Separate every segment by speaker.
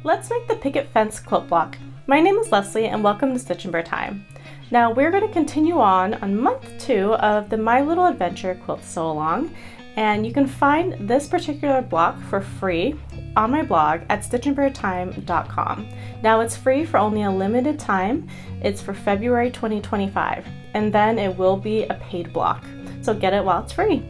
Speaker 1: Let's make the Picket Fence quilt block. My name is Leslie and welcome to Stitch and Burr Time. Now we're going to continue on month 2 of the My Little Adventure Quilt Sew Along, and you can find this particular block for free on my blog at stitchandburrtime.com. Now it's free for only a limited time. It's for February 2025, and then it will be a paid block, so get it while it's free.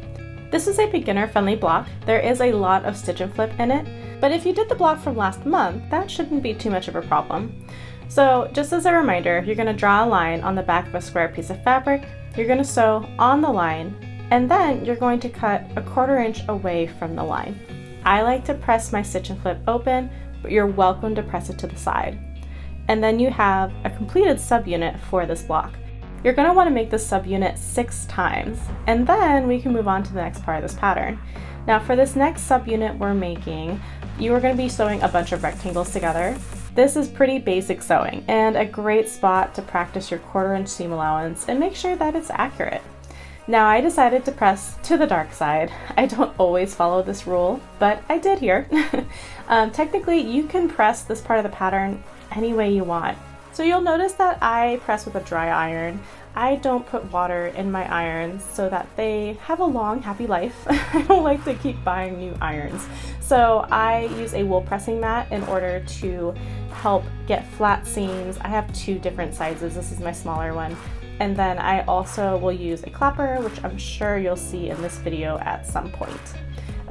Speaker 1: This is a beginner-friendly block. There is a lot of stitch and flip in it, but if you did the block from last month, that shouldn't be too much of a problem. So just as a reminder, you're going to draw a line on the back of a square piece of fabric, you're going to sew on the line, and then you're going to cut a 1/4 inch away from the line. I like to press my stitch and flip open, but you're welcome to press it to the side. And then you have a completed subunit for this block. You're going to want to make this subunit 6 times, and then we can move on to the next part of this pattern. Now for this next subunit we're making, you are going to be sewing a bunch of rectangles together. This is pretty basic sewing and a great spot to practice your 1/4 inch seam allowance and make sure that it's accurate. Now I decided to press to the dark side. I don't always follow this rule, but I did here. Technically you can press this part of the pattern any way you want. So you'll notice that I press with a dry iron. I don't put water in my irons so that they have a long, happy life. I don't like to keep buying new irons. So I use a wool pressing mat in order to help get flat seams. I have 2 different sizes. This is my smaller one. And then I also will use a clapper, which I'm sure you'll see in this video at some point.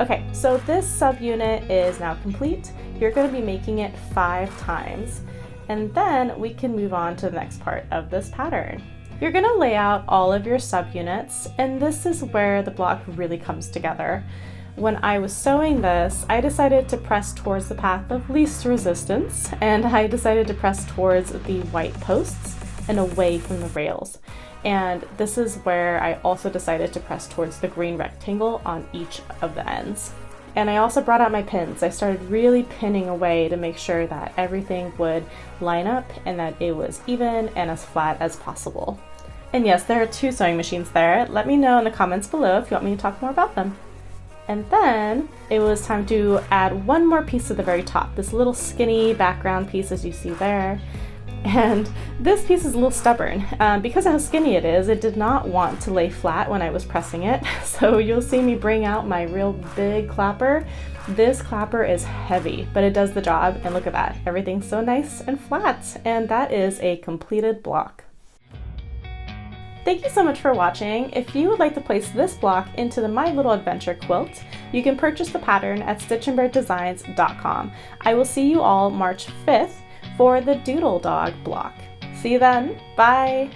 Speaker 1: Okay, so this subunit is now complete. You're going to be making it 5 times. And then we can move on to the next part of this pattern. You're going to lay out all of your subunits, and this is where the block really comes together. When I was sewing this, I decided to press towards the path of least resistance, and I decided to press towards the white posts and away from the rails. And this is where I also decided to press towards the green rectangle on each of the ends. And I also brought out my pins. I started really pinning away to make sure that everything would line up and that it was even and as flat as possible. And yes, there are 2 sewing machines there. Let me know in the comments below if you want me to talk more about them. And then it was time to add one more piece at the very top, this little skinny background piece as you see there. And this piece is a little stubborn. Because of how skinny it is, it did not want to lay flat when I was pressing it. So you'll see me bring out my real big clapper. This clapper is heavy, but it does the job. And look at that, everything's so nice and flat. And that is a completed block. Thank you so much for watching. If you would like to place this block into the My Little Adventure Quilt, you can purchase the pattern at stitchandburrdesigns.com. I will see you all March 5th for the Doodle Dog block. See you then. Bye!